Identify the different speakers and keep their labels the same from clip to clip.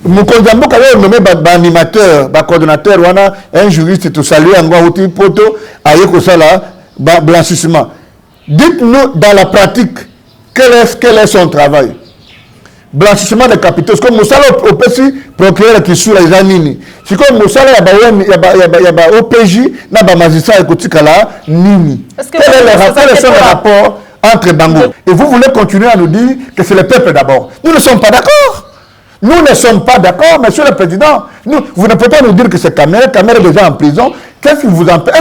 Speaker 1: Mokonzi Mboka a nommé animateur, coordonnateur, un juriste, tout saluer en outil poto, ayeko sala, blanchissement. Dites-nous dans la pratique, quel est son travail? Blanchissement de capitaux. C'est comme Moussala au PC, procureur qui sous les anini. C'est comme Moussala, il y a OPJ, il y a magistrat et Kala, Nini. Quel est le rapport entre Bango? Et vous voulez continuer à nous dire que c'est le peuple d'abord. Nous ne sommes pas d'accord. Nous ne sommes pas d'accord, monsieur le président. Vous ne pouvez pas nous dire que c'est Kamel est déjà en prison. Qu'est-ce qui vous empêche?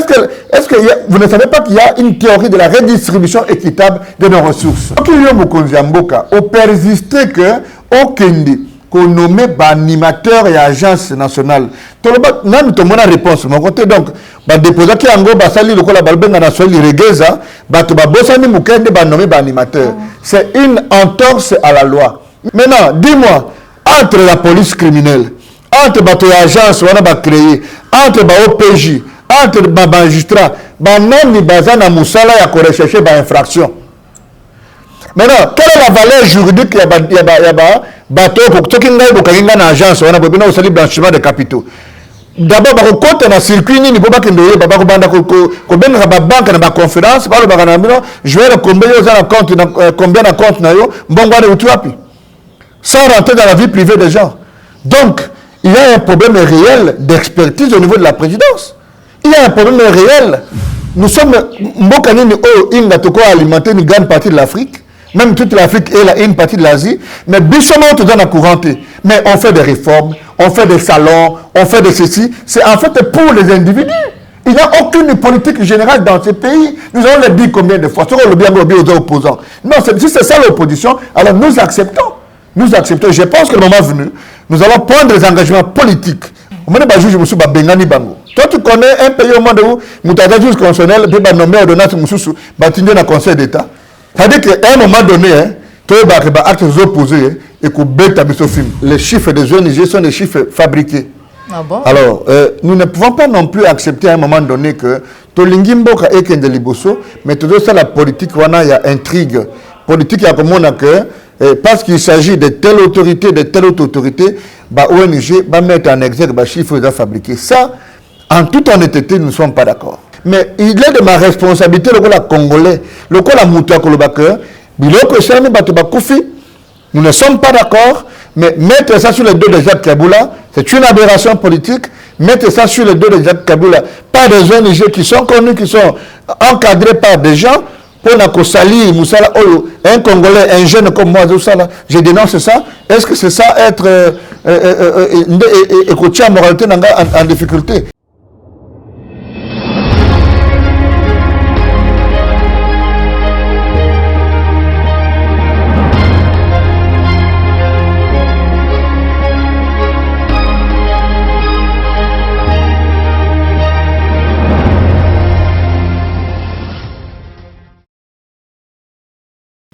Speaker 1: Est-ce que vous ne savez pas qu'il y a une théorie de la redistribution équitable de nos ressources? Au persister que Okende, qu'on nomme animateur et agence nationale. Nous avons une réponse. Donc, déposer qui ango basali le kola balbenga nationale regeza, bosani mukende nommé animateur. C'est une entorse à la loi. Maintenant, dis-moi, entre la police criminelle, entre l'agence qu'on a créée, entre l'OPJ, entre les magistrats, les bazana moussala ya ko rechercher ba infraction. Maintenant, quelle est la valeur juridique y a bateau pour tout qui n'a pas une agence on a besoin de blanchiment de capitaux. D'abord ba ko compte na circuit ni bo ba kende ba ko banda ko benga ba banque na ba conférence ba lo ba na mino je vais combien yo za compte combien na compte na yo mbongo na utuapi sans rentrer dans la vie privée des gens. Donc, il y a un problème réel d'expertise au niveau de la présidence. Il y a un problème réel. Nous sommes Mbokanini Inga Toko alimenter une grande partie de l'Afrique, même toute l'Afrique et une partie de l'Asie, mais Bissoma te donne à couranter. Mais on fait des réformes, on fait des salons, on fait de ceci. C'est en fait pour les individus. Il n'y a aucune politique générale dans ces pays. Nous allons le dire combien de fois. Sur le bien aux opposants. Non, si c'est ça l'opposition, alors nous acceptons. Nous acceptons. Je pense que le moment venu, nous allons prendre des engagements politiques. Toi, tu connais un pays au monde où Moutaga juge constitutionnel peut nommer ordonnance Moussou, bâtir dans le Conseil d'État. C'est-à-dire qu'à un moment donné, tu as des actes opposés et que les chiffres des ONG sont des chiffres fabriqués.
Speaker 2: Ah bon?
Speaker 1: Alors, nous ne pouvons pas non plus accepter à un moment donné que Tolingimboka et Kende Liboso, mais tout ça, la politique, il y a intrigue. Politique, il y a comme on a que. Parce qu'il s'agit de telle autorité, de telle autre autorité, ONG va mettre en exergue les chiffres fabriqués. Ça, en toute honnêteté, nous ne sommes pas d'accord. Mais il est de ma responsabilité, le Congolais, le Moutoua Kolobaka, nous ne sommes pas d'accord, mais mettre ça sur les dos de Jacques Kaboula, c'est une aberration politique. Mettre ça sur les dos de Jacques Kaboula, pas des ONG qui sont connus, qui sont encadrés par des gens. Un Congolais, un jeune comme moi, je dénonce ça. Est-ce que c'est ça être écouter en moralité en difficulté?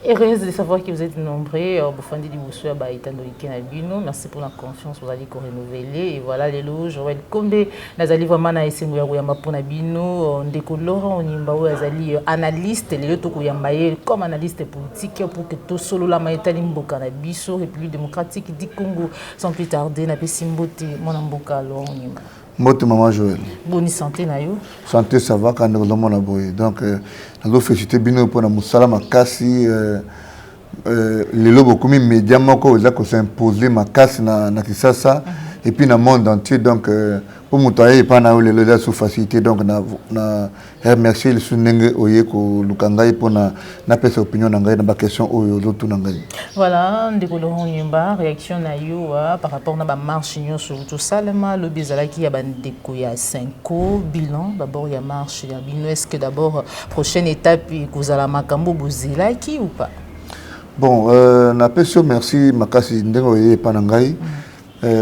Speaker 2: Heureuse de savoir que vous êtes nombreux. Merci pour la confiance, vous allez renouveler. Et voilà, les loups, Joël Kombe, Nazali vraiment na esengo ya kuyamba pona bino, ndeko Laurent Onimba ou azali analyste, les autres kuyambaye comme analyste politique pour que tout solo la maïtali mboka na biso, République démocratique du Congo, sans plus tarder, na pesimbote, mon mboka Laurent Onimba.
Speaker 1: Moto maman Joël.
Speaker 2: Bonne santé na yo.
Speaker 1: Santé ça va quand nous avons boy. Donc nous féliciter bino pour na musala makasi les lobos comme médialement ko za ko s'imposer makasi na Kisasa et puis dans le monde entier donc pour mutoyer pas na le loda sous facilité donc na remercier le sunenge oyeko lukangai pour na pesa opinion na ngai na ba question oyo lotu na ngai.
Speaker 2: Voilà, ndeko Laurent Onimba réaction na yo par rapport na ba marche nyo sur tout salema le bizalaki ya bandeko ya 5 bilan d'abord ya marche ya bino est-ce que d'abord prochaine étape kozala makambo bozilaki ou pas?
Speaker 1: Bon na pesa merci makasi ndeko oye pa na ngai.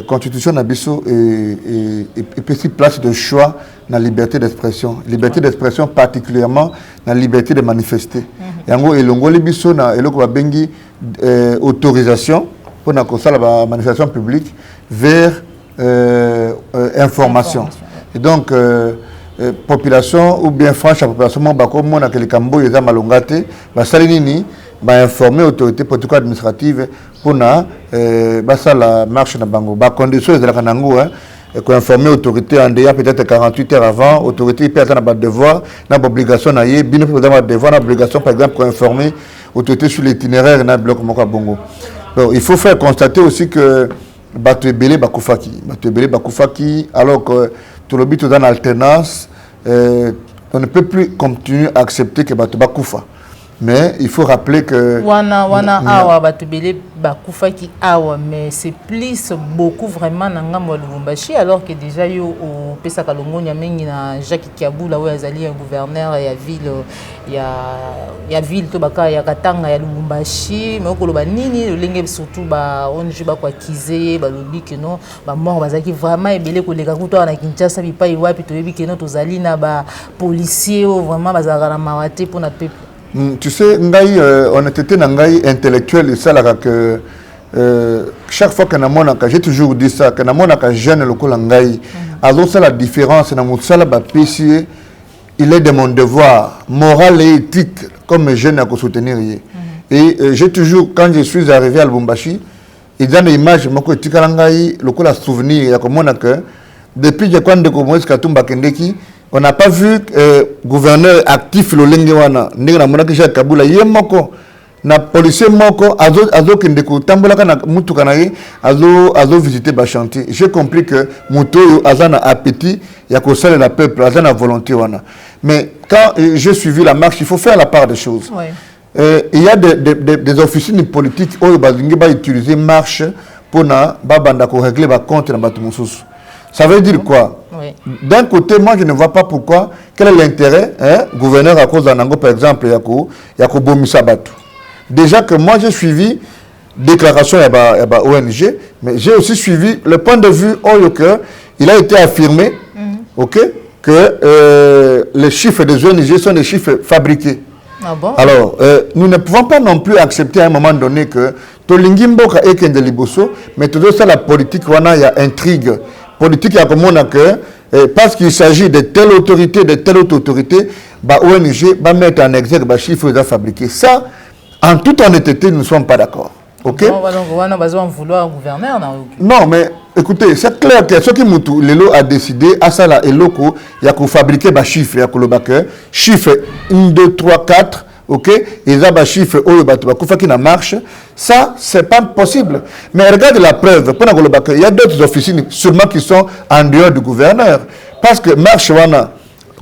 Speaker 1: Constitution nabiso et petite place de choix dans la liberté d'expression. Liberté d'expression particulièrement dans la liberté de manifester. Yango elongo libiso na eloko bengi autorisation pour na kosala la manifestation publique vers information. Et donc population ou bien franche la population ba comme on a que les cambo yeza malongate ba salinini informer l'autorité politique administrative pour la marche na bango. Ba condition de la kanango qu'on informer l'autorité en déjà peut-être 48 heures avant, l'autorité peut avoir un devoir, une obligation à y, bien peut avoir devoir, une obligation par exemple pour informer l'autorité sur l'itinéraire dans le bloc Moka Bongo. Donc il faut faire constater aussi que Batebele Bakoufaki, alors que tout le but est dans l'alternance, on ne peut plus continuer à accepter que Batebakoufa. Mais il faut rappeler que...
Speaker 2: Wana awa Batebele Bakoufaki awa, mais c'est plus beaucoup vraiment dans Lubumbashi, alors que déjà yo au Pesa Kalongo Nyamengi na Jacques Kiabou là où azali un gouverneur ya ville ya ville to baka ya Katanga ya Lubumbashi, mais okoloba nini lolenge surtout ba onju ba kwa kize ba lobi que non ba mort bazaki vraiment ebele ko leka kuto na Kinshasa bipa iwapi to yebi que non tozali na ba policiers vraiment bazaka na mawate pour notre peuple.
Speaker 1: Tu sais, on était intellectuel et ça là que chaque fois que j'ai toujours dit ça, que je jeune local ngai, alors ça la différence dans mon sala ba PC, il est de mon devoir moral et éthique comme jeune à soutenir. Et j'ai toujours, quand je suis arrivé à Lubumbashi, il y a une image moko etika ngai local à souvenir ya komona que depuis que quand de Moïse Katumba Kendeki on n'a pas vu gouverneur actif le lengewana ndenge na monaki Jacques Kabula yemoko na policier moko azo kende ko tambola kana mutu kana ye azo visiter ba chantier. J'ai compris que mutu azana appétit ya ko sala la peuple azana volonté wana. Mais quand j'ai suivi la marche, il faut faire la part des choses. Ouais. Il y a des officines politiques où bazingi ba utiliser marche pour na babanda ko régler ba compte na batu mususu. Ça veut dire quoi? Oui. D'un côté, moi je ne vois pas pourquoi, quel est l'intérêt, gouverneur à cause d'Anango par exemple, Yako Bomissa Batou. Déjà que moi j'ai suivi déclaration de ONG, mais j'ai aussi suivi le point de vue il a été affirmé que les chiffres des ONG sont des chiffres fabriqués. Ah bon? Alors, nous ne pouvons pas non plus accepter à un moment donné que Tolingimboka et Kende Liboso, mais tout ça la politique, il y a intrigue. Politique à comme on a que parce qu'il s'agit de telle autorité, de telle autre autorité, ONG va mettre en exergue les chiffres à fabriquer. Ça, en toute honnêteté, nous ne sommes pas d'accord. Ok?
Speaker 2: On a besoin de vouloir un gouverneur.
Speaker 1: Non, mais écoutez, c'est clair que ce qui Lelo a décidé, à ça là, et loko, il y a qu'on fabriquer des chiffres, il y a qu'on le chiffre 1, 2, 3, 4. Ok, et ça va chiffre qui na marche, ça c'est pas possible. Mais regarde la preuve, il y a d'autres officines sûrement qui sont en dehors du gouverneur, parce que marche wana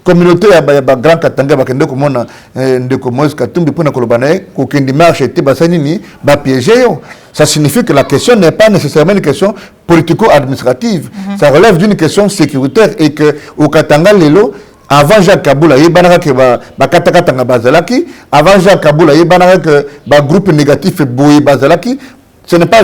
Speaker 1: communauté ya grand Katanga bakende ko mona ndeko Moïse Katumbi pona ko lobanae ko kendi marche était basanini ba piéger yo. Ça signifie que la question n'est pas nécessairement une question politico-administrative, ça relève d'une question sécuritaire et que au Katanga lelo avant Jacques Kabula, il y a que Bakatakatanga Bazalaki. Avant Jacques Kabula, il y a que groupe négatif Boye Bazalaki. Ce n'est pas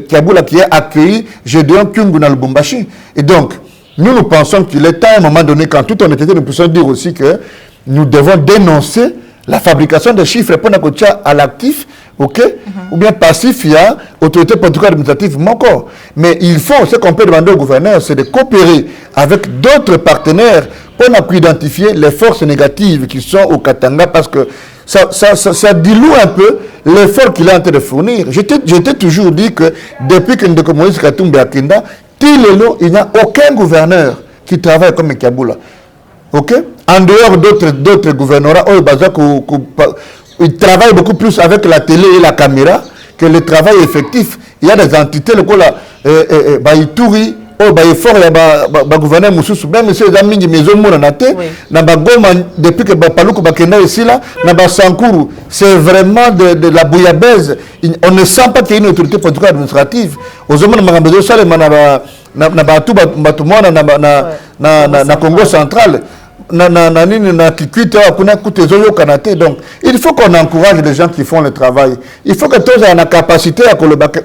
Speaker 1: Kabula qui a accueilli Gédéon Kyungu dans le Lubumbashi. Et donc, nous pensons qu'il est temps à un moment donné, quand tout en était, nous pouvons dire aussi que nous devons dénoncer la fabrication de chiffres pour nous à l'actif, ok, ou bien passif, il y a autorité politique administrative, mon corps. Mais il faut, ce qu'on peut demander au gouverneur, c'est de coopérer avec d'autres partenaires pour identifier les forces négatives qui sont au Katanga, parce que ça dilue un peu l'effort qu'il est en train de fournir. Je t'ai toujours dit que depuis que Ndeko Moïse Katumbi a Kenda, il n'y a aucun gouverneur qui travaille comme Kabula. Ok? En dehors d'autres gouvernorats, ils travaillent beaucoup plus avec la télé et la caméra que le travail effectif. Il y a des entités, Ituri, effort, gouverneur Moussou, même si les amis de maison depuis que Paloukou Bakenda est ici, là, Sankourou, c'est vraiment de la bouillabaisse. On ne sent pas qu'il y a une autorité politique administrative. Aux hommes, on a besoin de ça, na Congo central. Donc, il faut qu'on encourage les gens qui font le travail. Il faut que tous aient la capacité à collaborer.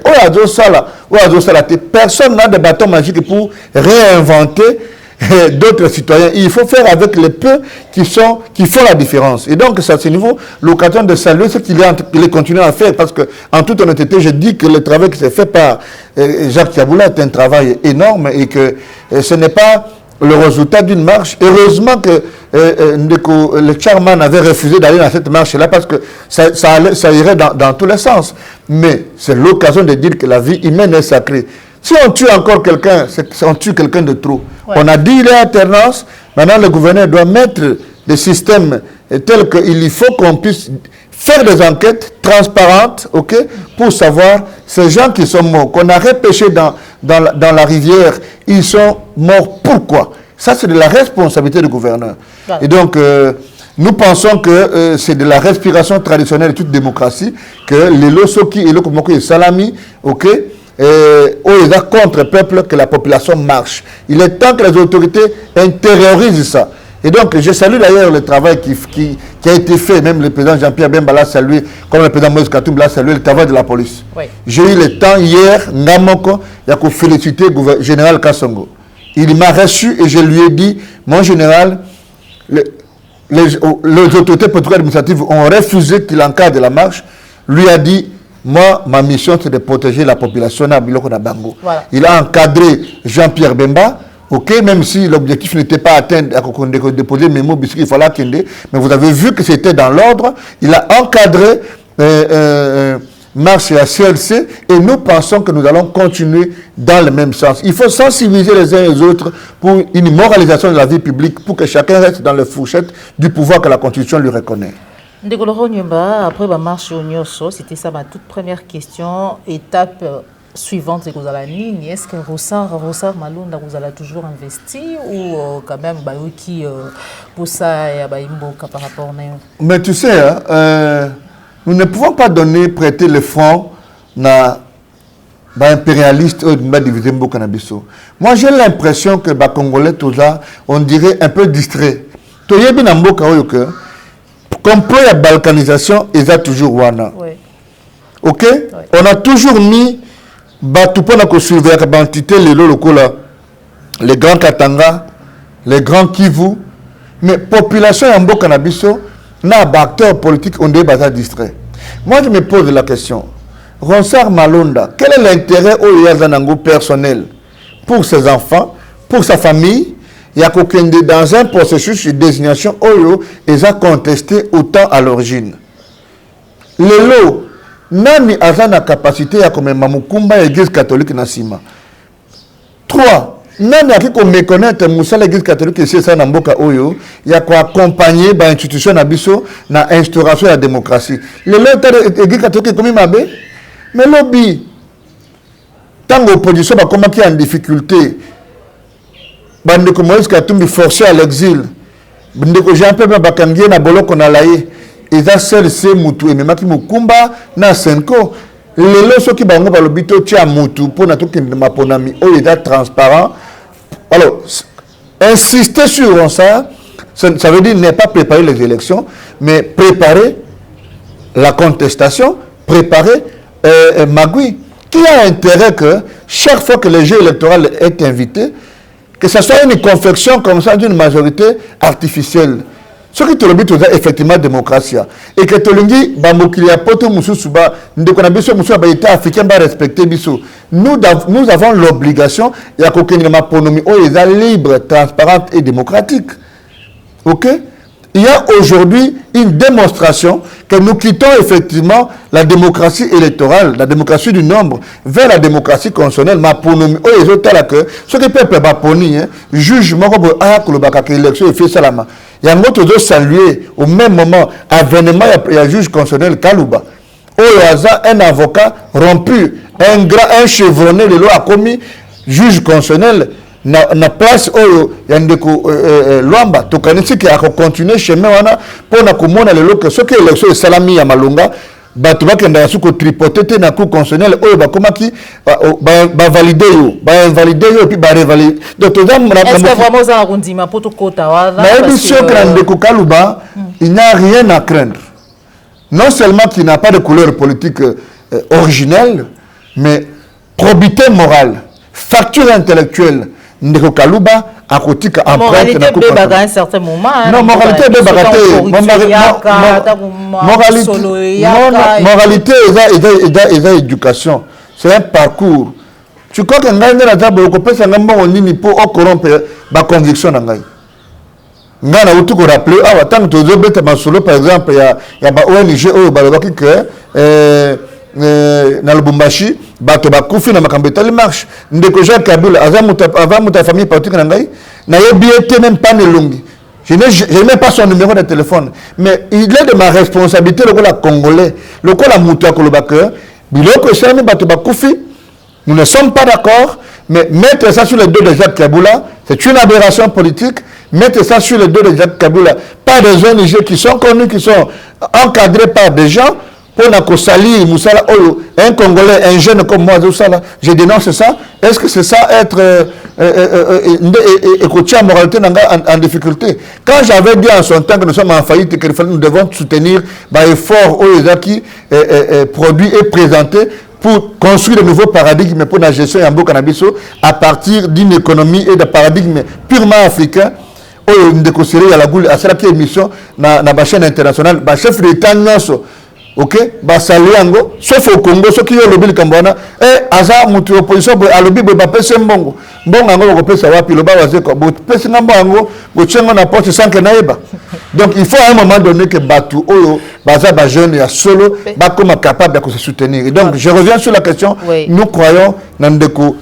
Speaker 1: Personne n'a de bâton magique pour réinventer d'autres citoyens. Il faut faire avec les peu qui font la différence. Et donc, c'est à ce niveau l'occasion de saluer ce qu'il continue à faire. Parce que, en toute honnêteté, je dis que le travail qui s'est fait par Jacques Kabula est un travail énorme et que ce n'est pas le résultat d'une marche. Heureusement que le chairman avait refusé d'aller dans cette marche-là parce que ça irait dans tous les sens. Mais c'est l'occasion de dire que la vie humaine est sacrée. Si on tue encore quelqu'un, on tue quelqu'un de trop. Ouais. On a dit il y a alternance. Maintenant, le gouverneur doit mettre des systèmes tels qu'il faut qu'on puisse faire des enquêtes transparentes, ok, pour savoir ces gens qui sont morts, qu'on a repêchés dans la rivière, ils sont morts pourquoi? Ça, c'est de la responsabilité du gouverneur. Ouais. Et donc, nous pensons que c'est de la respiration traditionnelle de toute démocratie, que les Losoki et les Salami, ok, ils sont contre le peuple, que la population marche. Il est temps que les autorités intériorisent ça. Et donc, je salue d'ailleurs le travail qui a été fait, même le président Jean-Pierre Bemba l'a salué, comme le président Moïse Katumbi l'a salué, le travail de la police. Oui. J'ai eu le temps hier, Namoko, il y a féliciter le général Kassongo. Il m'a reçu et je lui ai dit, mon général, les autorités portugaises administratives ont refusé qu'il encadre la marche. Lui a dit, moi, ma mission, c'est de protéger la population à Biloko na Bango. Voilà. Il a encadré Jean-Pierre Bemba. Ok, même si l'objectif n'était pas atteint de déposer mes mots, il fallait qu'il mais vous avez vu que c'était dans l'ordre. Il a encadré marche à CLC et nous pensons que nous allons continuer dans le même sens. Il faut sensibiliser les uns et les autres pour une moralisation de la vie publique, pour que chacun reste dans les fourchettes du pouvoir que la Constitution lui reconnaît.
Speaker 2: Ndekolo Nyumba, après la marche au Nyoso, c'était ça ma toute première question, étape suivante, c'est que vous allez est-ce que Rossard Malonda vous allez toujours investir ou quand même qui pour ça et par rapport à
Speaker 1: mais tu sais nous ne pouvons pas prêter le fonds na impérialiste ou diviser Mboka-Nabiso. Moi j'ai l'impression que les Congolais on dirait un peu distrait. Toyebi na Mboka que comme pour la balkanisation ils ont toujours wana. OK? On a toujours mis Batupona ko surveiller la entité les grands Katanga, les grands Kivu, mais population en Mboka-Nabiso n'a pas acteurs politiques on est basé distrait. Moi je me pose la question. Ronsard Malonda, quel est l'intérêt au Yazanango personnel pour ses enfants, pour sa famille? Il y a qu'aucun dans un processus de désignation Oyo ils ont contesté autant à l'origine. Le lot nani azana capacité à comme Mamukumba l'église catholique Nassima. 3. Nani a qui qu'on méconnaître Moussa l'église catholique c'est ça Namboka Oyo, il y a quoi accompagner ba institution nabiso na instauration de la démocratie. Le l'église catholique comme mabé mais lobby tant l'opposition ba comment qui en difficulté bande ko Moïse Katumbi forcé à l'exil. Bande ko Jean-Pierre Bakangie na boloko na laye. Ils ont seul ces moutou et même qui Mukumba na Senko les lois qui bango par le bito tia moutou pour notre qui ma ponami oh il est transparent. Alors insister sur ça veut dire ne pas préparer les élections mais préparer la contestation, préparer Magui qui a intérêt que chaque fois que le jeu électoral est invité que ce soit une confection comme ça d'une majorité artificielle. Ce qui te le but effectivement démocratie et que te l'ungi bamokilia poto mususuba ndekona biso musuba état africain ba respecter biso nous avons l'obligation ya kokengela maponomi o eza libre, transparente et démocratique. OK? Il y a aujourd'hui une démonstration que nous quittons effectivement la démocratie électorale, la démocratie du nombre, vers la démocratie constitutionnelle. Ma ponomi, oh, ils ont que ce que le peuple va poni, jugement comme l'élection est fait salama. Il y a un autre saluer au même moment, avènement, il y a un juge constitutionnel Kalouba. Oh, il y a un avocat rompu, un chevronné, le loi a commis, juge constitutionnel. Na place oyo ya ndeko Luamba tokanisi ki akokontinue chemin wana pona komona lelo que ce que élection salami ya malonga bato bakenda suko tripoter te na cour constitutionnelle oyo bakomaki ba valider yo ba invalider yo puis ba revalider donc
Speaker 2: est-ce que vraiment ça arrondima poto kota wala
Speaker 1: mais bien sûr que ndeko Kalouba il n'a rien à craindre non seulement qu'il n'a pas de couleur politique originelle mais probité morale facture intellectuelle Ndeko Kalouba a côté empreinte
Speaker 2: na coupe à un certain moment
Speaker 1: non moralité de moralité éducation c'est un parcours Tu crois que ngai na table ko pesa ngamba onini pour corrompre ba conviction na ngai. Ngai na utu ko rappeler ah tant que tu beta masolo par exemple ya ba ONG o ba loki que na Lubumbashi bato ba kufi na makambo tali marche ndeko Jacques Kabila avant muta famille politique na ngai na yebiete même pas nelongi. Je n'ai même pas son numéro de téléphone. Mais il est de ma responsabilité, le la Congolais, le la Moutoua Kolobaka, Biloko Sani Batoba Koufi, nous ne sommes pas d'accord, mais mettre ça sur les dos de Jacques Kabila, c'est une aberration politique. Mettre ça sur les dos de Jacques Kabila, pas des ONG qui sont connus, qui sont encadrés par des gens, pour na Kosali, Moussala, un Congolais, un jeune comme moi, je dénonce ça. Est-ce que c'est ça être écouter la moralité en difficulté? Quand j'avais dit en son temps que nous sommes en faillite et que nous devons soutenir l'effort qui produit et présenté pour construire de nouveaux paradigmes pour la gestion de cannabis à partir d'une économie et d'un paradigme purement africain. Nous devons à cette émission dans la chaîne internationale, le chef d'État ok, basali yango sauf au Congo ceux qui ont lobby kambona aza mutu opposition a lobby ba pese mbongo yango ko pesa wapi loba waze ko pese ngambo yango bo tsengo na porte sans que naeba. Donc il faut à un moment donné que batu oyo baza ba jeune ya solo ba comme capable de se soutenir. Et donc je reviens sur la question, nous croyons dans ndeko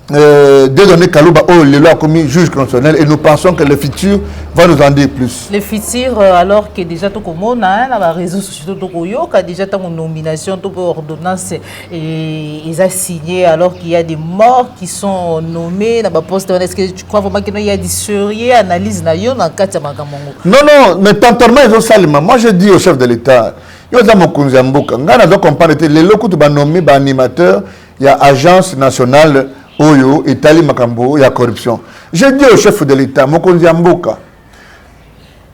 Speaker 1: dédonné Kalouba les lois commis juge constitutionnel et nous pensons que le futur va nous en dire plus.
Speaker 2: Le futur, alors que déjà tout comme on a la réseau social tout koyoka déjà tant nomination tout ordonnance et ils a signé alors qu'il y a des morts qui sont nommés dans poste. Est-ce que tu crois vraiment qu'il y a des sérieux analyse na yo na kati makamongo? Non,
Speaker 1: mais tantement ils ont salement. Moi je dis au chef de l'État, yo za mokonzi mboka ngana do comprendre les locaux tu ba nommer ba animateur, il y a agence nationale Oyo, Italie Makambo, il y a corruption. Je dis au chef de l'État, Mokonzi Mboka,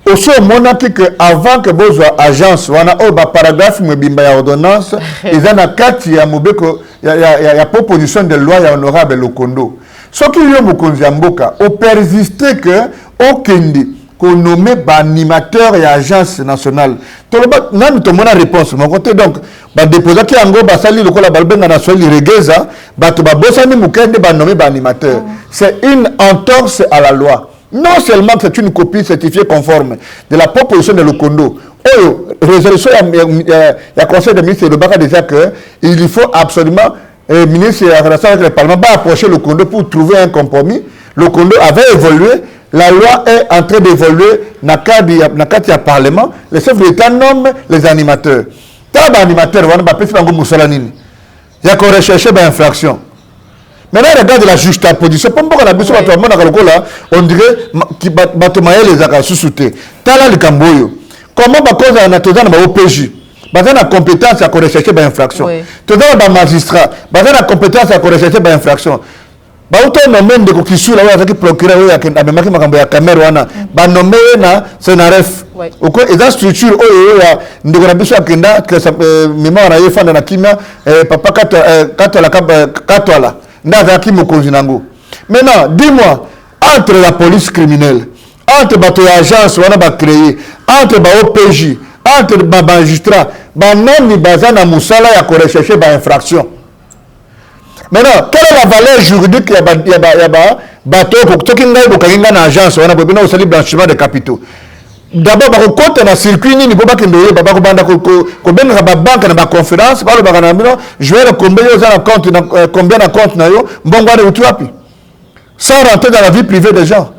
Speaker 1: aussi au monaki que avant que vous ayez agence, on a un paragraphe, il ordonnance, ils ont kati ya mobeko, il y a proposition de loi, il y a honorable Lokondo. Ce qui est Mokonzi Mboka, au persister que aucun qu'on nomme animateur et agence nationale. Tout le monde a une réponse. Mon côté donc, déposer qui en gros basali le cola balbenga national irregeza, bato babosani mukende ba nommé animateur. C'est une entorse à la loi. Non seulement que c'est une copie certifiée conforme de la proposition de Lokondo. Oh, résolution il y a conseil de ministre de Baka déjà que il faut absolument ministre de la relation avec le Parlement va approcher Lokondo pour trouver un compromis. Lokondo avait évolué. La loi est en train d'évoluer dans le cadre du Parlement. Le chef de l'État nomme les animateurs. Quand les animateurs vont faire il y a qu'on recherche une infraction. Maintenant, regarde la juxtaposition. On dirait que les accords sous-soutés. Tala le Camboyo. Comment on a tout dans l'OPJ? Basé la compétence à rechercher une infraction. Tout dans le magistrat. Basé la compétence à rechercher une infraction. Ba auto nomé de kokisula wa qui procureur ya amemaki makambo ya caméra wana ba nomé na senaref oko eza structure oyo ya ndeko na biso akenda que mémoire na yefanda na kimia papa katwala ndaza ki mokonzi nango. Maintenant dis-moi entre la police criminelle, entre bato ya agence wana ba créer, entre ba OPJ, entre ba magistrat ba nani bazana musala ya ko rechercher ba infraction. Maintenant, quelle est la valeur juridique y a bateau pour tout qui n'a pas une agence, on a besoin de blanchiment de capitaux. D'abord, on compte dans le circuit, il ne faut pas qu'il y ait des banque dans la conférence, je vais combien de comptes, sans rentrer dans la vie privée des gens.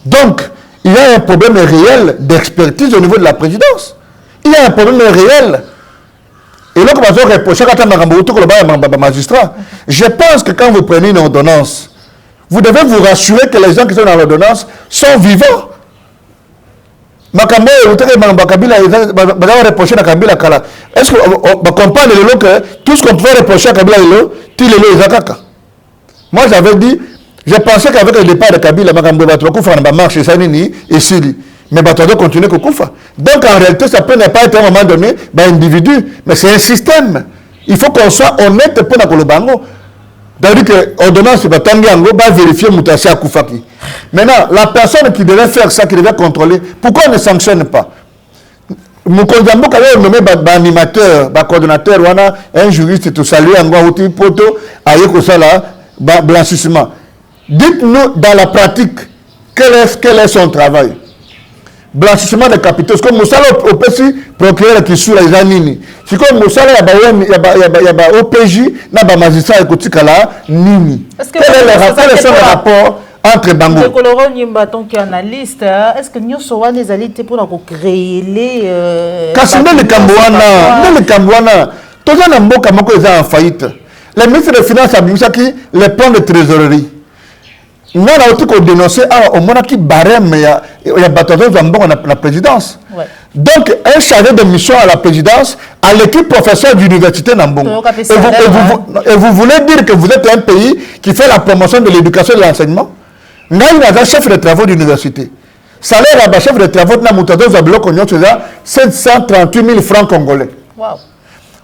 Speaker 1: Donc, il y a un problème réel d'expertise au niveau de la présidence. Il y a un problème réel. Et là, je pense que quand vous prenez une ordonnance, vous devez vous rassurer que les gens qui sont dans l'ordonnance sont vivants. Est-ce qu'on comprend que tout ce qu'on pouvait reprocher à Kabila, moi j'avais dit, je pensais qu'avec le départ de Kabila, marche et Sili. Mais bah, tu dois continuer à Koufa. Donc en réalité, ça peut ne pas être à un moment donné un individu, mais c'est un système. Il faut qu'on soit honnête pour la Kolobango. C'est-à-dire que l'ordonnance va vérifier Moutassi à Koufaki. Maintenant, la personne qui devait faire ça, qui devait contrôler, pourquoi on ne sanctionne pas? Mokonzi Mboka a nommé animateur, coordonnateur, un juriste, tout saluer en outil poto, aïe que ça là, blanchissement. Dites-nous dans la pratique, quel est son travail? Blanchissement de capitaux. C'est comme Moussala au PC, procureur qui suit les anini. C'est comme Moussala, il y a OPJ, il y a magistrat et Kala, Nini. Quel est le rapport entre Bango?
Speaker 2: Le colorant Nimbaton qui est analyste, est-ce que nous sommes des alliés pour créer les.
Speaker 1: Kassimé le Cambouana, tout le monde est en faillite. Le ministre des Finances a dit les plans de trésorerie. Nous avons dénoncé au moment qui barème, il y a bataillon de la présidence. Ouais. Donc, un chargé de mission à la présidence, à l'équipe professeur d'université Nambongo. Et vous voulez dire que vous êtes un pays qui fait la promotion de l'éducation et de l'enseignement? Nous avons un chef de travaux d'université. Salaire à chef de travaux de bloc 738 000 francs congolais. Wow.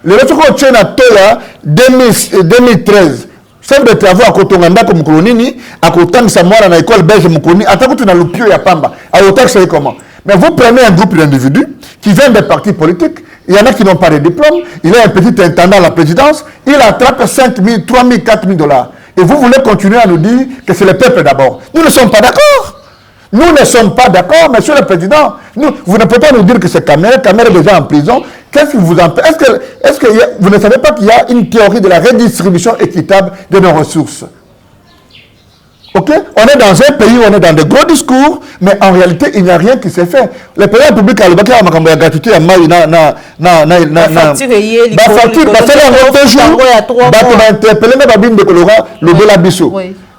Speaker 1: Le retour qu'on tient à Toya 2013. Chef de travaux à Kotonganda comme Kolonini, à Kotang Samoa dans l'école belge Moukouni, à Takutu dans le Pio et à Pamba. À Otak, c'est comment? Mais vous prenez un groupe d'individus qui viennent des partis politiques, il y en a qui n'ont pas de diplôme, il a un petit intendant à la présidence, il attrape 5 000, 3 000, 4 000 $. Et vous voulez continuer à nous dire que c'est le peuple d'abord. Nous ne sommes pas d'accord. Nous ne sommes pas d'accord, monsieur le président. Vous ne pouvez pas nous dire que c'est Kamel est déjà en prison. Qu'est-ce qui vous empêche? Est-ce que vous ne savez pas qu'il y a une théorie de la redistribution équitable de nos ressources? Ok? On est dans un pays où on est dans de gros discours, mais en réalité, il n'y a rien qui s'est fait. Le président public a le bac à gratuité à Maï,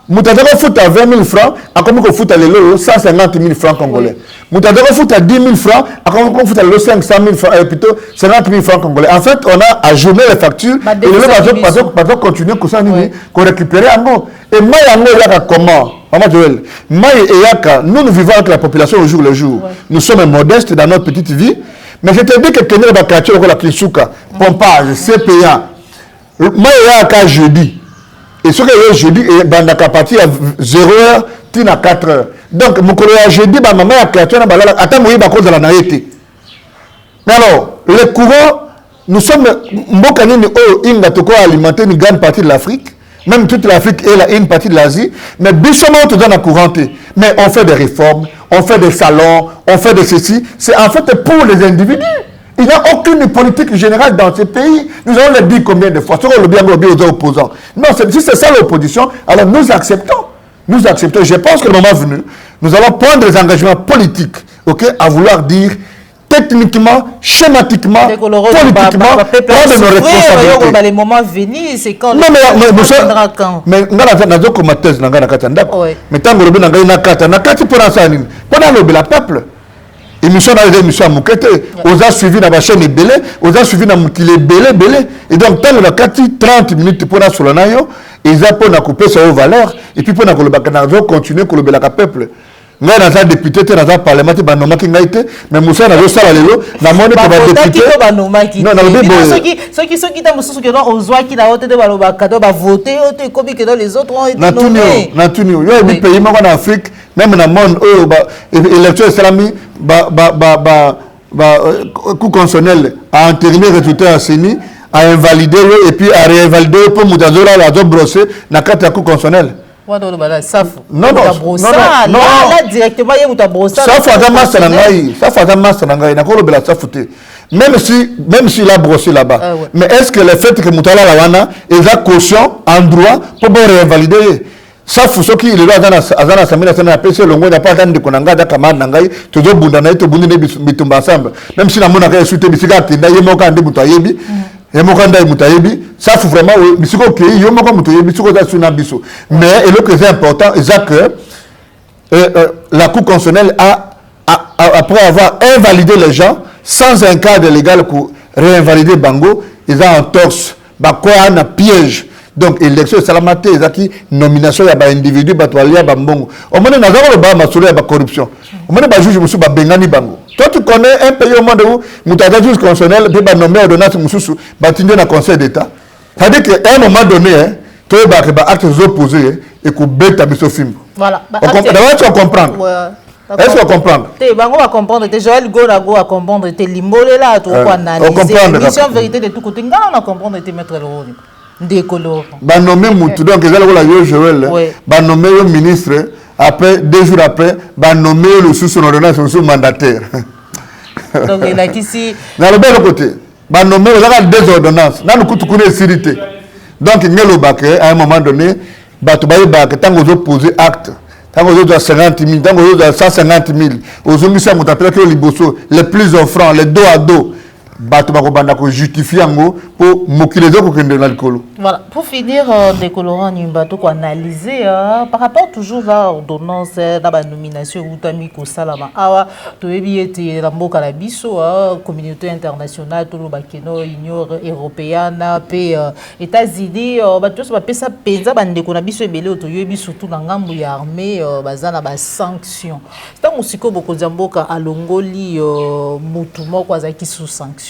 Speaker 1: Moutadero fout à 20 000 francs, à comme on fout à l'élo 150 000 francs congolais. Moutadero fout à 10 000 francs, à comme on fout à l'élo 500 000 francs, plutôt 50 000 francs congolais. En fait, on a ajourné les factures et l'élo va continuer comme ça, qu'on récupère en gros. Et moi, il y a comment? Maman Joël, nous vivons avec la population au jour le jour. Nous sommes modestes dans notre petite vie, mais je te dis que Kenel Bakatio, la Kinsuka, pompage, CPA, moi, il y a un cas jeudi. Et ce que je dis, dans la partie à 0h, tu as 4h. Donc, mon collègue jeudi, ma maman a créé un balai, attends, moi, il cause de la naïveté. Mais alors, le courant, nous sommes, Mbokanini, il n'a pas alimenté une grande partie de l'Afrique, même toute l'Afrique et une partie de l'Asie, mais bistement, on te donne à couranter. Mais on fait des réformes, on fait des salons, on fait de ceci. C'est en fait pour les individus. Il n'y a aucune politique générale dans ce pays. Nous allons le dire combien de fois. Sur le bien aux opposants. Non, si c'est ça l'opposition, alors nous acceptons. Nous acceptons. Je pense que le moment venu, nous allons prendre des engagements politiques, ok, à vouloir dire techniquement, schématiquement, politiquement, prendre nos responsabilités.
Speaker 2: Les moments venus, c'est quand.
Speaker 1: Non, mais nous avons comme thèse, nous avons mais tant que nous avons pendant le peuple. Émission dans les émissions à Moukete, on a suivi dans la chaîne Belé, on a suivi dans Moukile Belé. Et donc, tant qu'on a 30 minutes pour la Solanayo, ils ont pour couper sa haute valeur, et puis pour nous continuer à couper le peuple. Nous avons un député, nous avons un parlement qui a été, mais nous avons un salle à l'élo, nous avons un député. Non, ceux qui sont aux oies qui ont voté, les autres ont été nommés. Il y a des pays en Afrique, même dans le monde, l'élection islamique, coup constitutionnel a entériné le résultat à Séni, a invalidé et puis a réinvalidé pour Moutazola la job brossé dans le cadre de coup constitutionnel.
Speaker 2: Non, directement, il y a brossé. Ça fait masse nangai, même s'il a brossé là-bas. Mais est-ce que le fait que Moutala Lawana est caution en droit pour réinvalider? Ça faut qui il est dans la samina ça n'a pas le longo n'a pas de konanga da kamana nangai toujours bundana to bundine bitumba ensemble même si la mona ka suite bisika tinda yemo ka ndi mutayebi yemo ka ndai mutayebi ça faut vraiment bisiko ke yemo ka mutayebi bisiko da suna biso mais et le que c'est important c'est que la Cour constitutionnelle après avoir invalidé les gens sans un cadre légal pour réinvalider Bango ils ont en torse ba quoi un piège. Donc, élection salamate, ils nomination de l'individu, batoalia, bambongo. On m'a dit, nous avons la corruption. On m'a dit, juge, monsieur, bengani bango. Toi, tu connais un pays au monde où, moutaga juge constitutionnel, puis nommer ordonnance, monsieur, bâtiner dans le Conseil d'État. C'est-à-dire qu'à un moment donné, tu as des actes opposés et que tu as mis film. Voilà.
Speaker 1: Tu vas comprendre. Est-ce qu'on comprend?
Speaker 2: On va comprendre. Joël Gonago va comprendre. Limbole là, tout quoi analyser. Mission vérité de tout côté. On va comprendre. Mettre le rôle. Décolore.
Speaker 1: Bah nommé Moutou. Donc ils allaient la Joël. Bah nommé le ministre. Après 2 jours après, bah nommé le sous-ordonnance, le sous-mandataire.
Speaker 2: Donc il a ici.
Speaker 1: Dans le bel côté. Bah nommé les 2 ordonnances. Dans le coup de sécurité. Donc il y a le bac à un moment donné. Bah tu vas y bac tant que vous posez acte. Tant que vous avez 50 000, tant que vous avez 150 000, aux hommes les plus offrants, les dos à dos, justifier pour moquer les autres qui l'alcool.
Speaker 2: Voilà, pour finir, décolorant Nimbato pour analyser par rapport toujours à l'ordonnance dans la nomination ou Tamiko Salama. Ah, tu es bien la Mboka la Bisso, communauté internationale, tout le Bakeno, Union européenne, États-Unis, tu sais, ça pèse à la Bisso et Belé, tu es surtout dans l'armée armée, bazana ba sanctions. C'est un aussi que beaucoup de Mboka à Longoli, Moutouma, quoi, qui sous sanctions.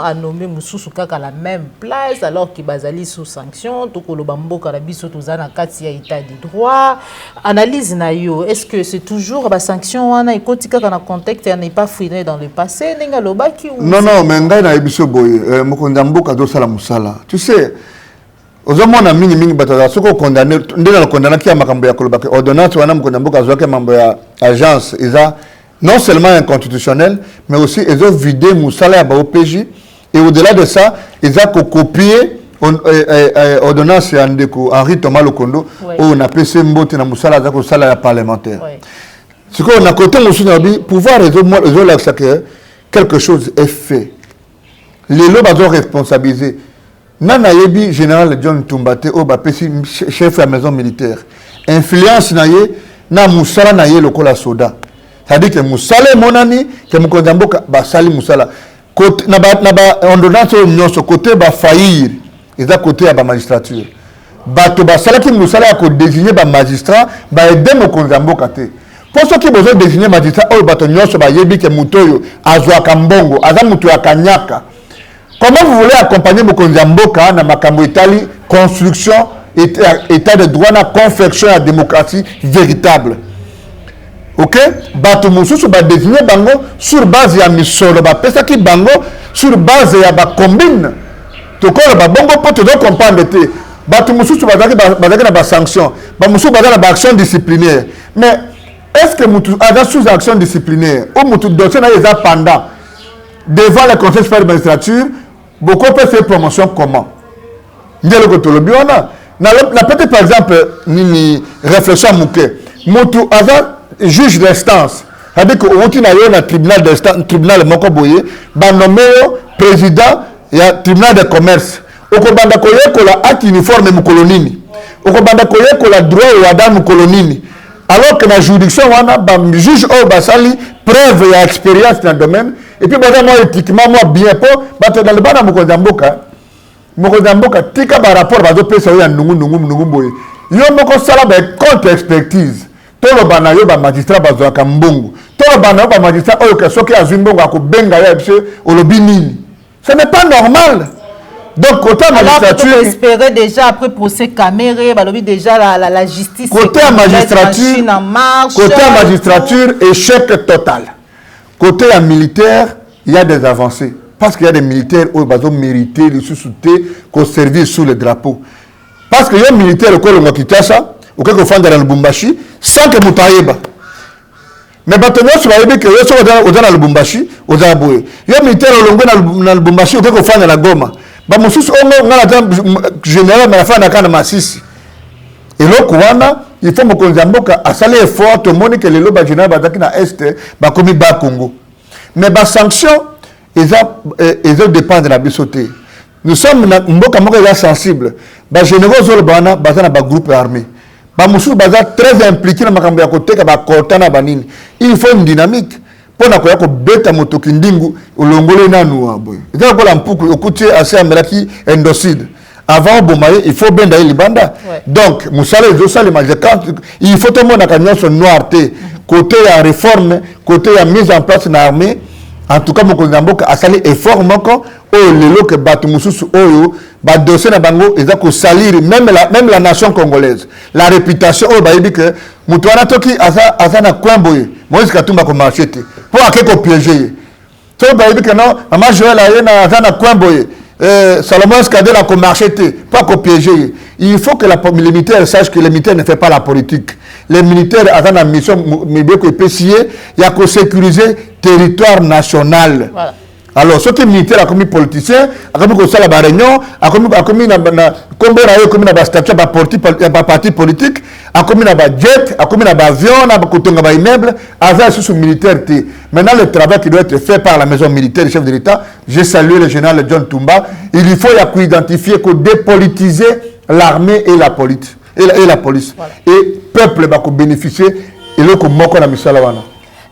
Speaker 2: A nommé Moussou Kaka à la même place alors qu'il bazali sous sanction tout le bambo karabiso tozana kati ya état de droit analyse na yo est-ce que c'est toujours ba sanction wana ikotika kana contexte ya n'est pas fouiné dans le passé ninga lobaki ou
Speaker 1: non mais ngai na biso boye mokonda mboka do sala musala tu sais ozomona mingi bataza soko condamné ndena condamné ki ya makambo ya kolobaki ordonnance wana mokonda mboka zoka mambo ya agence eza non seulement inconstitutionnel, mais aussi ils ont vidé Moussala à OPJ. Et au-delà de ça, ils ont copié l'ordonnance Henri Thomas Lokondo, où on a PC Mbote na Moussala à Moussala parlementaire. Ce qu'on a côté Moussala, pouvoir résoudre que quelque chose est fait. Les lobes sont responsabilisés. Nana Yebi, général John Tumbate, au PC chef de la maison militaire. Influence naye, na Moussala naye lokola soda. C'est-à-dire que Moussala monani que Mukondamboka basali Moussala côté na ba ordonnance nyonso côté ba faillir et da côté ya ba magistrature bato basala ki Moussala ko désigner ba magistrat ba aider Mukondamboka te pour ceux qui besoin désigner magistrat o bato nyonso ba yebi que mutoyo azwa kambongo aza muto ya kanyaka. Comment vous voulez accompagner Mukondamboka na makambo itali construction état de droit na confection à démocratie véritable? Ok, bato mususu ba désigner bango sur base ya misolo ba pesa ki bango sur base ya ba combine to ko ba bongo poto do comprendre te bato mususu ba na ba sanction ba mususu ba na ba action disciplinaire mais est-ce que mutu a sous action disciplinaire ou mutu dossier na eza pendant devant le conseil supérieur de magistrature beaucoup peut faire promotion comment ndelo ko to lobi ona na peut-être par exemple ni réflexion muke mutu aza juge d'instance, c'est-à-dire que au tribunal d'instance, tribunal Mokoboye, ba nommé président ya tribunal de commerce. Oko banda koye kola acte uniforme mukolonini. Oko banda koye kola droit wa dame mukolonini. Alors que la juridiction wana ba juge au basali preuve ya expérience dans le domaine et puis ba moi éthiquement moi bien pour ba dans le bana Mukondamboka tika ba rapport ba do pesa ya nungu boye. Yo moko sala ba contre expertise. Tout le banayo ba magistrat bazwa kambongo. Tout le banayo ba magistrat oyo ke soki azumbongo akubenga ya bise olobi nini. Ce n'est pas normal. Donc côté magistrature
Speaker 2: alors que espérer déjà après procès caméré balobi déjà la justice
Speaker 1: côté magistrature échec total. Côté militaire, il y a des avancées parce qu'il y a des militaires où ils ont mérité le sous-souté qu'au servir sous le drapeau. Parce que les militaires au Congo Kinshasa ou quelque fois dans le Lubumbashi sans que Moutaïba. Mais maintenant, si vous avez dit que vous êtes dans le Lubumbashi, vous avez dit que les militaires dans le Lubumbashi ou quelque fois dans la Goma. Bah, mon sous général, mais la fin de Massissi. Et là, il faut que Mboka a salé effort, tout le monde que les lobes général dans l'Est, bah, comme il bat Congo. Mais les sanctions, ils dépendent de la bisoté. Nous sommes sensibles. Les généraux sont un groupe armé. Les très impliqués dans le côté il faut une dynamique. Pour que beta motokindingu ulongole nanu aboy. Eza ko la mpuku okutie assez amelaki endocide. Avant bomaye il faut benda libanda. Donc musala ezosala majeka il faut tout le monde akanyonso noir té côté ya réforme, côté ya mise en place na armée En tout cas, Mokonzamboka a sali effort moko oyo lelo que bato mususu oyo ba dossier na bango ezako salir même la nation congolaise. La réputation oyo ba yebi que mutu wana toki asa na kwamboye. Moïse Katumba ko marché te. Pour akeko piéger. To ba yebi que non, Mama Joël a na asa na kwamboye. Salomon Skadel a marché, pas qu'on piéger. Il faut que les militaires sachent que les militaires ne font pas la politique. Les militaires ont une mission, il y a que sécuriser le territoire national. Voilà. Alors, ceux qui sont militaires, comme les politiciens, comme la réunion, comme la statut de parti politique, comme la jet, comme l'avion, comme l'immeuble, avec ce militaire. Maintenant, le travail qui doit être fait par la maison militaire, le chef de l'État, j'ai salué le général John Tumba, il faut identifier, que dépolitiser l'armée et la police. Voilà. Et le peuple va bénéficier et le moko na misala wana.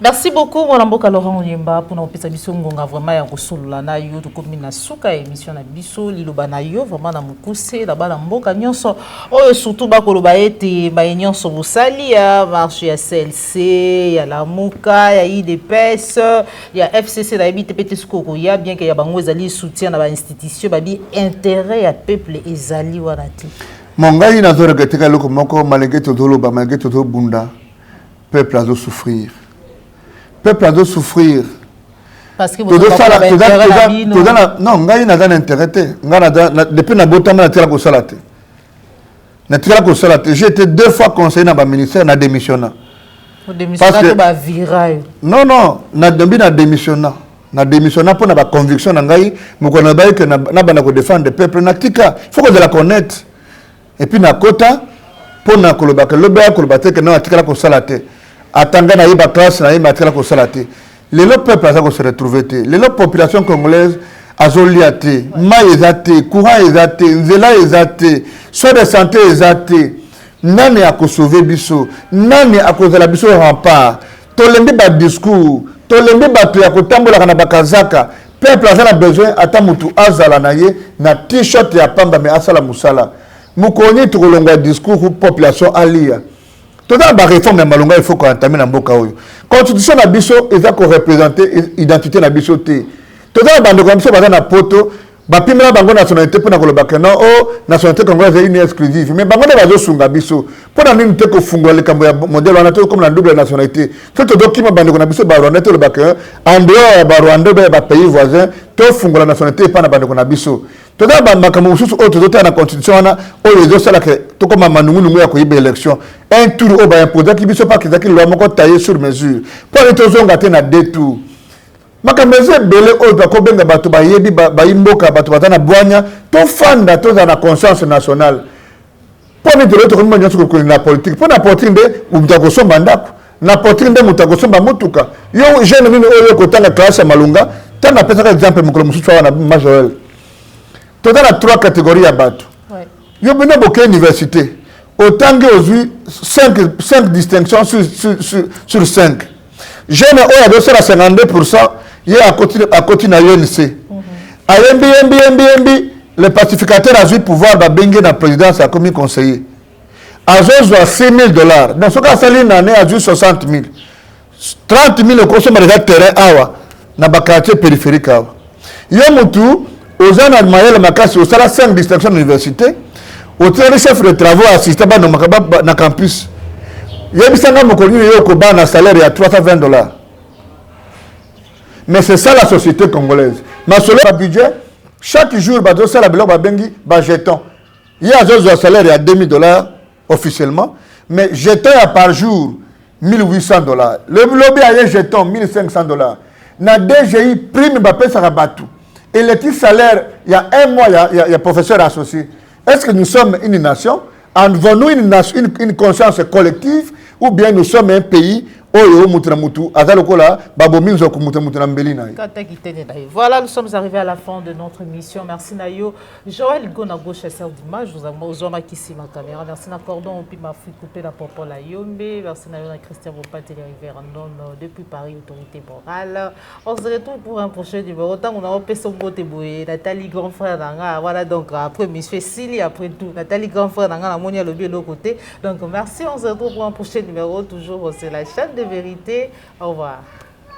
Speaker 2: Merci beaucoup Mwanamboka Laurent Oyemba pour nous pesa biso ngonga vraiment ya kosolola na yo to komi na suka émission na biso liloba na yo vraiment na mukuse na bana mboka nyonso oyo surtout ba koloba ete ba nyonso bosali ya marché ya CLC ya la Muka ya IDPS ya FCC na ebite pete skoko ya bien que ya bango ezali soutien na ba institution ba bi intérêt ya peuple ezali wana ti
Speaker 1: mongai na zora ketika loko moko malgré tout doloba malgré tout bunda peuple a souffrir. Peuple a de souffrir.
Speaker 2: Parce que vous avez
Speaker 1: non, ngai na dan intérêt. Depuis na botama na tira ko salate. Na tira ko salate. J'ai été 2 fois conseiller dans le ministère na démissionna.
Speaker 2: Vous démissionnez ba viral.
Speaker 1: Non, na dembi na démissionna. Na démissionna pour na ba conviction na ngai, mo ko na ba que na bana ko défendre le peuple na tika. Faut que de la connaître. Et puis na kota pour na koloba que le ba koloba te que na tika ko salate. Attendant na yeba classe na yeba tela ko salate le peuple a se retrouver le population congolaise a zoliate mai ezate courant ezate nzela ezate soins de santé ezate nani a ko sauver biso nani a ko zala biso rempart tolembi ba discours tolembi ba to ya ko tambola kana bakazaka peuple a besoin ata mutu azala na ye na t-shirt ya pamba mais asala musala mukoni to kolonga discours pour population alia. Tout la réforme de Malonga, il faut qu'on entame dans Mboka. Constitution na biso, ils ont représenté l'identité na biso. Tout la bande comme ça, dans la poto, bapimela bango nationalité pour na kolobaka non oh nationalité congolaise est une exclusive mais bango na bazo sunga biso pour na nini te ko fungola le kambo ya modèle wana te comme la double nationalité tout document bande na biso ba Rwanda te le baka en dehors ba Rwanda ba pays voisins to fungola nationalité pas na bande na biso to da ba makambo susu auto to na constitution wana o les zo sala que to comme manungu ya ko yibe élection un tour o ba imposer ki biso pas que zaki loi moko tailler sur mesure pour les to zonga te na deux tours makameze belé oyo bakobenga bato bayebi bayimboka bato batana bwanya to fanda to za na conscience nationale pour ni de l'autre comme nyonso ko na politique pour na politique de mutako somba ndako na politique de mutako somba mutuka yo jeune mini oyo ko tanga classe malunga tana pesa ka exemple mukolo mususu wana majorel to dans 3 catégories ya bato yo bino boke université autant que aujourd'hui 5 distinctions sur 5 jeune oyo a dossé à 52%. Il y a à côté de l'UNC. Le pacificateur a eu pouvoir de bengue dans la présidence à commis conseiller. A eu $6 000. Dans ce cas, Saline a eu 60 000. 30 000 au consommé de terrain dans le quartier périphérique. Il y a un tout, aux gens de Maël Makassi, au salaire 5 distinctions de l'université, au terrain chef de travaux assistant dans le campus. Il y a un salaire de $320. Mais c'est ça la société congolaise. Mais selon le budget, chaque jour, il y a un jeton. Il y a un salaire à $2 000 officiellement, mais jeton par jour, $1 800. Le lobby a un jeton, $1 500. Na DGI, prime, ça rabat tout. Et le petit salaire, il y a un mois, il y a professeur associé. Est-ce que nous sommes une nation? Avons-nous une conscience collective ou bien nous sommes un pays?
Speaker 2: Voilà, nous sommes arrivés à la fin de notre émission. Merci Nayo. Joël Gona gauche chef d'image, vous avez ici ma caméra. Merci na cordon puis ma fille coupée la popo la yombe. Merci Nayo na Christian Bopaté Riverdon depuis Paris autorité morale. On se retrouve pour un prochain numéro. Tant on a repéré son côté boué Nathalie grand frère d'Anga. Voilà donc après monsieur Sili après tout Nathalie grand frère d'Anga la monia le bien de l'autre côté. Donc merci, on se retrouve pour un prochain numéro toujours c'est la chaîne de vérité. Au revoir.